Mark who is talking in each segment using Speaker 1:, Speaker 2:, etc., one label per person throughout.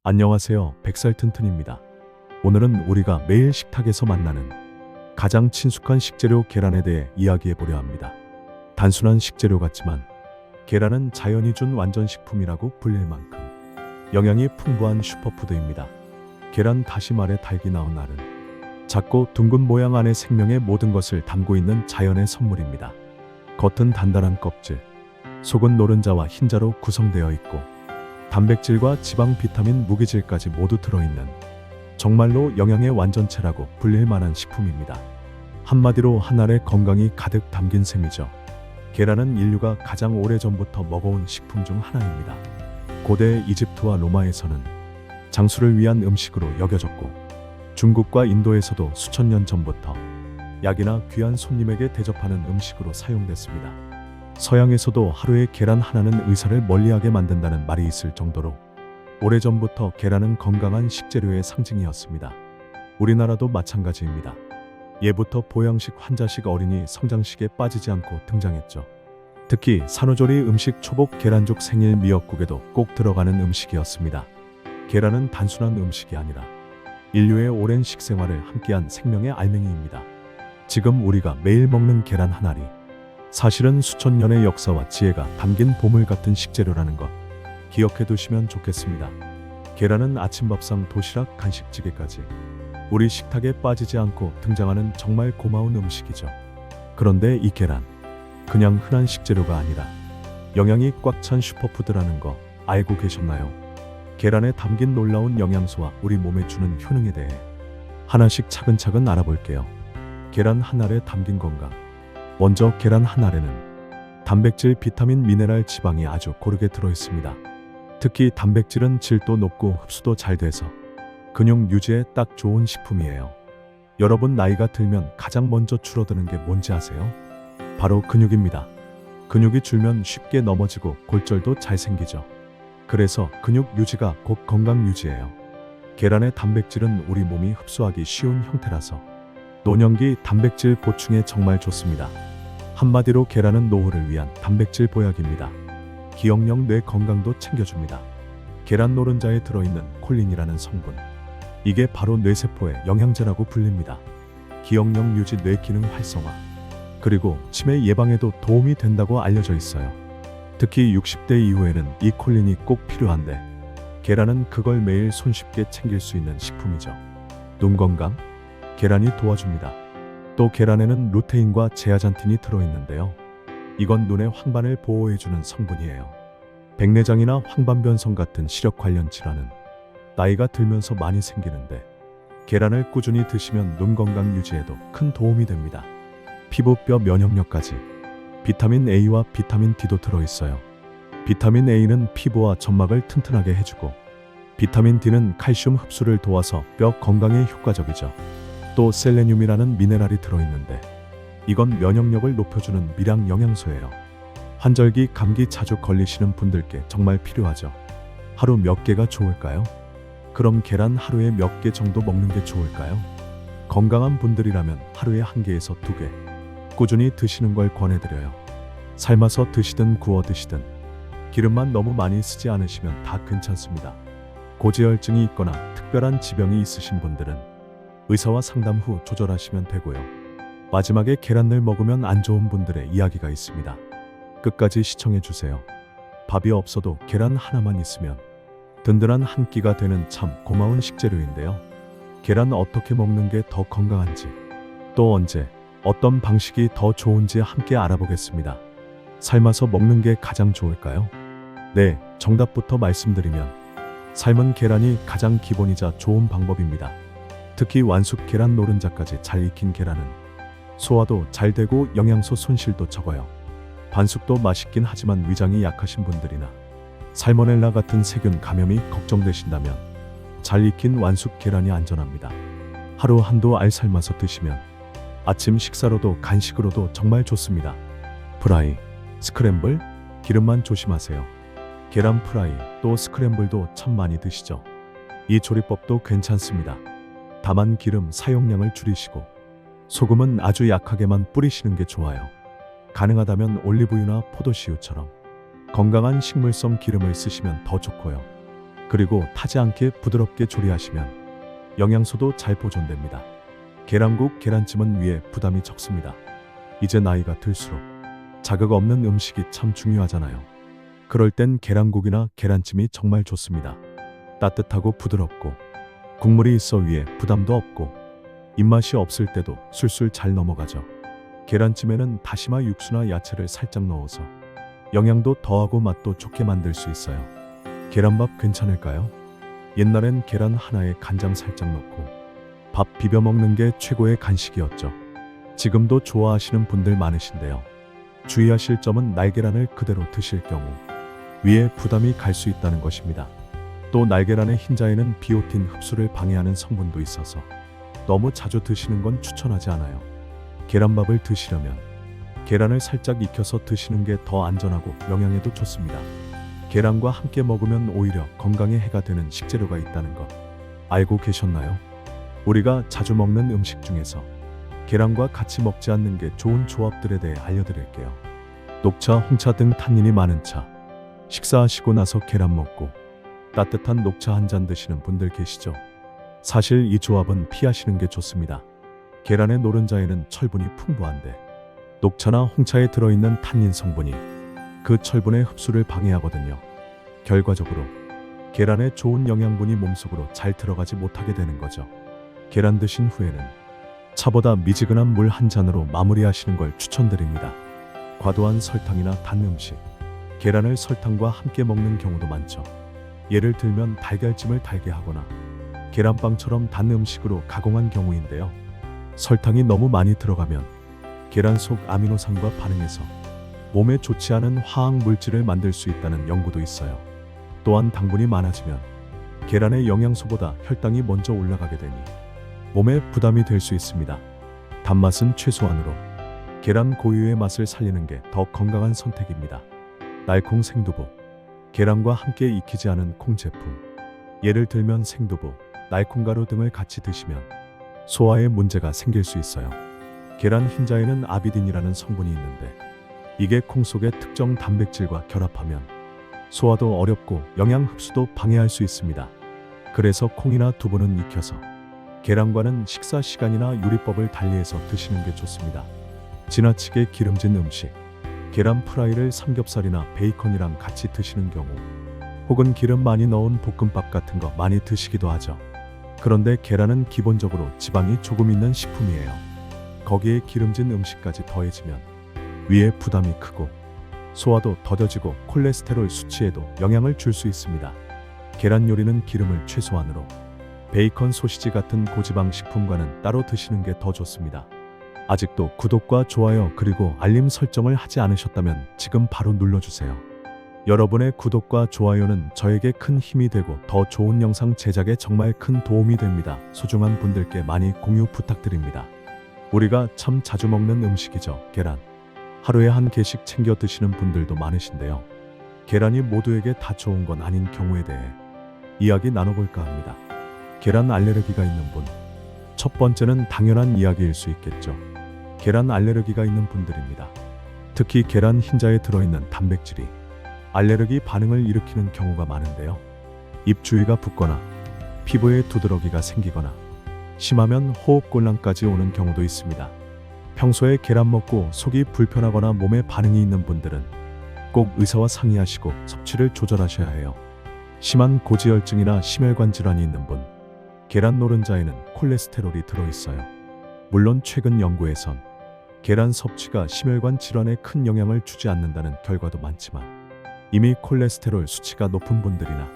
Speaker 1: 안녕하세요. 백살튼튼입니다. 오늘은 우리가 매일 식탁에서 만나는 가장 친숙한 식재료 계란에 대해 이야기해 보려 합니다. 단순한 식재료 같지만 계란은 자연이 준 완전식품이라고 불릴 만큼 영양이 풍부한 슈퍼푸드입니다. 계란 다시 말해 달기 나온 알은 작고 둥근 모양 안에 생명의 모든 것을 담고 있는 자연의 선물입니다. 겉은 단단한 껍질, 속은 노른자와 흰자로 구성되어 있고 단백질과 지방, 비타민, 무기질까지 모두 들어있는 정말로 영양의 완전체라고 불릴 만한 식품입니다. 한마디로 한 알에 건강이 가득 담긴 셈이죠. 계란은 인류가 가장 오래전부터 먹어온 식품 중 하나입니다. 고대 이집트와 로마에서는 장수를 위한 음식으로 여겨졌고 중국과 인도에서도 수천 년 전부터 약이나 귀한 손님에게 대접하는 음식으로 사용됐습니다. 서양에서도 하루에 계란 하나는 의사를 멀리하게 만든다는 말이 있을 정도로 오래전부터 계란은 건강한 식재료의 상징이었습니다. 우리나라도 마찬가지입니다. 예부터 보양식, 환자식, 어린이 성장식에 빠지지 않고 등장했죠. 특히 산후조리 음식 초복, 계란죽, 생일 미역국에도 꼭 들어가는 음식이었습니다. 계란은 단순한 음식이 아니라 인류의 오랜 식생활을 함께한 생명의 알맹이입니다. 지금 우리가 매일 먹는 계란 한 알이 사실은 수천 년의 역사와 지혜가 담긴 보물 같은 식재료라는 것 기억해 두시면 좋겠습니다. 계란은 아침밥상, 도시락, 간식찌개까지 우리 식탁에 빠지지 않고 등장하는 정말 고마운 음식이죠. 그런데 이 계란, 그냥 흔한 식재료가 아니라 영양이 꽉 찬 슈퍼푸드라는 거 알고 계셨나요? 계란에 담긴 놀라운 영양소와 우리 몸에 주는 효능에 대해 하나씩 차근차근 알아볼게요. 계란 한 알에 담긴 건강. 먼저 계란 한 알에는 단백질, 비타민, 미네랄, 지방이 아주 고르게 들어있습니다. 특히 단백질은 질도 높고 흡수도 잘 돼서 근육 유지에 딱 좋은 식품이에요. 여러분 나이가 들면 가장 먼저 줄어드는 게 뭔지 아세요? 바로 근육입니다. 근육이 줄면 쉽게 넘어지고 골절도 잘 생기죠. 그래서 근육 유지가 곧 건강 유지예요. 계란의 단백질은 우리 몸이 흡수하기 쉬운 형태라서 노년기 단백질 보충에 정말 좋습니다. 한마디로 계란은 노후를 위한 단백질 보약입니다. 기억력, 뇌 건강도 챙겨줍니다. 계란 노른자에 들어있는 콜린이라는 성분, 이게 바로 뇌세포의 영양제라고 불립니다. 기억력 유지, 뇌 기능 활성화, 그리고 치매 예방에도 도움이 된다고 알려져 있어요. 특히 60대 이후에는 이 콜린이 꼭 필요한데 계란은 그걸 매일 손쉽게 챙길 수 있는 식품이죠. 눈 건강, 계란이 도와줍니다. 또 계란에는 루테인과 제아잔틴이 들어있는데요. 이건 눈의 황반을 보호해주는 성분이에요. 백내장이나 황반변성 같은 시력 관련 질환은 나이가 들면서 많이 생기는데 계란을 꾸준히 드시면 눈 건강 유지에도 큰 도움이 됩니다. 피부, 뼈, 면역력까지 비타민 A와 비타민 D도 들어있어요. 비타민 A는 피부와 점막을 튼튼하게 해주고 비타민 D는 칼슘 흡수를 도와서 뼈 건강에 효과적이죠. 또 셀레늄이라는 미네랄이 들어있는데 이건 면역력을 높여주는 미량 영양소예요. 환절기, 감기 자주 걸리시는 분들께 정말 필요하죠. 하루 몇 개가 좋을까요? 그럼 계란 하루에 몇 개 정도 먹는 게 좋을까요? 건강한 분들이라면 하루에 1개에서 2개 꾸준히 드시는 걸 권해드려요. 삶아서 드시든 구워 드시든 기름만 너무 많이 쓰지 않으시면 다 괜찮습니다. 고지혈증이 있거나 특별한 지병이 있으신 분들은 의사와 상담 후 조절하시면 되고요. 마지막에 계란을 먹으면 안 좋은 분들의 이야기가 있습니다. 끝까지 시청해주세요. 밥이 없어도 계란 하나만 있으면 든든한 한 끼가 되는 참 고마운 식재료인데요. 계란 어떻게 먹는 게 더 건강한지, 또 언제, 어떤 방식이 더 좋은지 함께 알아보겠습니다. 삶아서 먹는 게 가장 좋을까요? 네, 정답부터 말씀드리면 삶은 계란이 가장 기본이자 좋은 방법입니다. 특히 완숙 계란 노른자까지 잘 익힌 계란은 소화도 잘 되고 영양소 손실도 적어요. 반숙도 맛있긴 하지만 위장이 약하신 분들이나 살모넬라 같은 세균 감염이 걱정되신다면 잘 익힌 완숙 계란이 안전합니다. 하루 한두 알 삶아서 드시면 아침 식사로도 간식으로도 정말 좋습니다. 프라이, 스크램블, 기름만 조심하세요. 계란 프라이 또 스크램블도 참 많이 드시죠. 이 조리법도 괜찮습니다. 다만 기름 사용량을 줄이시고 소금은 아주 약하게만 뿌리시는 게 좋아요. 가능하다면 올리브유나 포도씨유처럼 건강한 식물성 기름을 쓰시면 더 좋고요. 그리고 타지 않게 부드럽게 조리하시면 영양소도 잘 보존됩니다. 계란국, 계란찜은 위에 부담이 적습니다. 이제 나이가 들수록 자극 없는 음식이 참 중요하잖아요. 그럴 땐 계란국이나 계란찜이 정말 좋습니다. 따뜻하고 부드럽고 국물이 있어 위에 부담도 없고 입맛이 없을 때도 술술 잘 넘어가죠. 계란찜에는 다시마 육수나 야채를 살짝 넣어서 영양도 더하고 맛도 좋게 만들 수 있어요. 계란밥 괜찮을까요? 옛날엔 계란 하나에 간장 살짝 넣고 밥 비벼 먹는 게 최고의 간식이었죠. 지금도 좋아하시는 분들 많으신데요. 주의하실 점은 날계란을 그대로 드실 경우 위에 부담이 갈 수 있다는 것입니다. 또 날계란의 흰자에는 비오틴 흡수를 방해하는 성분도 있어서 너무 자주 드시는 건 추천하지 않아요. 계란밥을 드시려면 계란을 살짝 익혀서 드시는 게 더 안전하고 영양에도 좋습니다. 계란과 함께 먹으면 오히려 건강에 해가 되는 식재료가 있다는 것 알고 계셨나요? 우리가 자주 먹는 음식 중에서 계란과 같이 먹지 않는 게 좋은 조합들에 대해 알려드릴게요. 녹차, 홍차 등 탄닌이 많은 차. 식사하시고 나서 계란 먹고 따뜻한 녹차 한 잔 드시는 분들 계시죠? 사실 이 조합은 피하시는 게 좋습니다. 계란의 노른자에는 철분이 풍부한데 녹차나 홍차에 들어있는 탄닌 성분이 그 철분의 흡수를 방해하거든요. 결과적으로 계란의 좋은 영양분이 몸속으로 잘 들어가지 못하게 되는 거죠. 계란 드신 후에는 차보다 미지근한 물 한 잔으로 마무리하시는 걸 추천드립니다. 과도한 설탕이나 단 음식, 계란을 설탕과 함께 먹는 경우도 많죠. 예를 들면 달걀찜을 달게 하거나 계란빵처럼 단 음식으로 가공한 경우인데요. 설탕이 너무 많이 들어가면 계란 속 아미노산과 반응해서 몸에 좋지 않은 화학 물질을 만들 수 있다는 연구도 있어요. 또한 당분이 많아지면 계란의 영양소보다 혈당이 먼저 올라가게 되니 몸에 부담이 될 수 있습니다. 단맛은 최소한으로 계란 고유의 맛을 살리는 게 더 건강한 선택입니다. 날콩, 생두부, 계란과 함께 익히지 않은 콩 제품, 예를 들면 생두부, 날콩가루 등을 같이 드시면 소화에 문제가 생길 수 있어요. 계란 흰자에는 아비딘이라는 성분이 있는데 이게 콩 속의 특정 단백질과 결합하면 소화도 어렵고 영양 흡수도 방해할 수 있습니다. 그래서 콩이나 두부는 익혀서 계란과는 식사 시간이나 요리법을 달리해서 드시는 게 좋습니다. 지나치게 기름진 음식, 계란 프라이를 삼겹살이나 베이컨이랑 같이 드시는 경우 혹은 기름 많이 넣은 볶음밥 같은 거 많이 드시기도 하죠. 그런데 계란은 기본적으로 지방이 조금 있는 식품이에요. 거기에 기름진 음식까지 더해지면 위에 부담이 크고 소화도 더뎌지고 콜레스테롤 수치에도 영향을 줄 수 있습니다. 계란 요리는 기름을 최소한으로 베이컨, 소시지 같은 고지방 식품과는 따로 드시는 게 더 좋습니다. 아직도 구독과 좋아요 그리고 알림 설정을 하지 않으셨다면 지금 바로 눌러주세요. 여러분의 구독과 좋아요는 저에게 큰 힘이 되고 더 좋은 영상 제작에 정말 큰 도움이 됩니다. 소중한 분들께 많이 공유 부탁드립니다. 우리가 참 자주 먹는 음식이죠. 계란. 하루에 한 개씩 챙겨 드시는 분들도 많으신데요. 계란이 모두에게 다 좋은 건 아닌 경우에 대해 이야기 나눠볼까 합니다. 계란 알레르기가 있는 분. 첫 번째는 당연한 이야기일 수 있겠죠. 계란 알레르기가 있는 분들입니다. 특히 계란 흰자에 들어있는 단백질이 알레르기 반응을 일으키는 경우가 많은데요. 입 주위가 붓거나 피부에 두드러기가 생기거나 심하면 호흡곤란까지 오는 경우도 있습니다. 평소에 계란 먹고 속이 불편하거나 몸에 반응이 있는 분들은 꼭 의사와 상의하시고 섭취를 조절하셔야 해요. 심한 고지혈증이나 심혈관 질환이 있는 분, 계란 노른자에는 콜레스테롤이 들어있어요. 물론 최근 연구에선 계란 섭취가 심혈관 질환에 큰 영향을 주지 않는다는 결과도 많지만 이미 콜레스테롤 수치가 높은 분들이나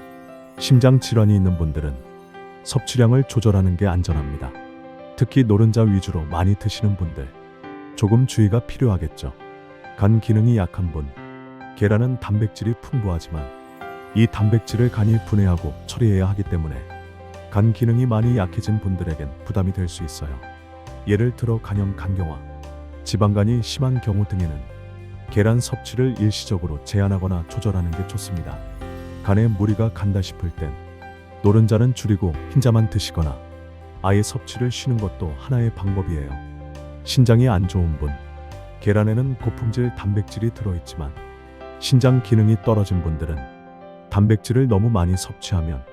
Speaker 1: 심장 질환이 있는 분들은 섭취량을 조절하는 게 안전합니다. 특히 노른자 위주로 많이 드시는 분들, 조금 주의가 필요하겠죠. 간 기능이 약한 분, 계란은 단백질이 풍부하지만 이 단백질을 간이 분해하고 처리해야 하기 때문에 간 기능이 많이 약해진 분들에겐 부담이 될 수 있어요. 예를 들어 간염, 간경화, 지방간이 심한 경우 등에는 계란 섭취를 일시적으로 제한하거나 조절하는 게 좋습니다. 간에 무리가 간다 싶을 땐 노른자는 줄이고 흰자만 드시거나 아예 섭취를 쉬는 것도 하나의 방법이에요. 신장이 안 좋은 분, 계란에는 고품질 단백질이 들어있지만 신장 기능이 떨어진 분들은 단백질을 너무 많이 섭취하면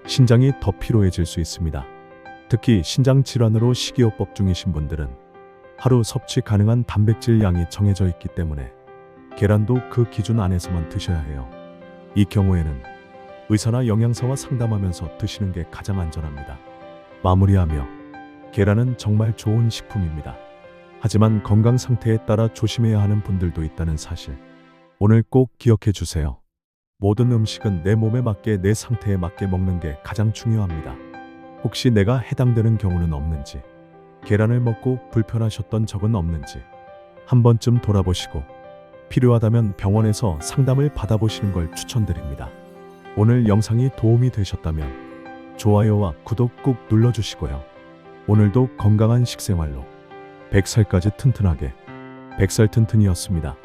Speaker 1: 신장이 더 피로해질 수 있습니다. 특히 신장 질환으로 식이요법 중이신 분들은 하루 섭취 가능한 단백질 양이 정해져 있기 때문에 계란도 그 기준 안에서만 드셔야 해요. 이 경우에는 의사나 영양사와 상담하면서 드시는 게 가장 안전합니다. 마무리하며 계란은 정말 좋은 식품입니다. 하지만 건강 상태에 따라 조심해야 하는 분들도 있다는 사실. 오늘 꼭 기억해 주세요. 모든 음식은 내 몸에 맞게 내 상태에 맞게 먹는 게 가장 중요합니다. 혹시 내가 해당되는 경우는 없는지, 계란을 먹고 불편하셨던 적은 없는지 한 번쯤 돌아보시고 필요하다면 병원에서 상담을 받아보시는 걸 추천드립니다. 오늘 영상이 도움이 되셨다면 좋아요와 구독 꾹 눌러주시고요. 오늘도 건강한 식생활로 100살까지 튼튼하게 백살튼튼이었습니다.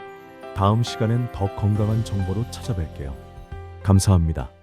Speaker 1: 다음 시간엔 더 건강한 정보로 찾아뵐게요. 감사합니다.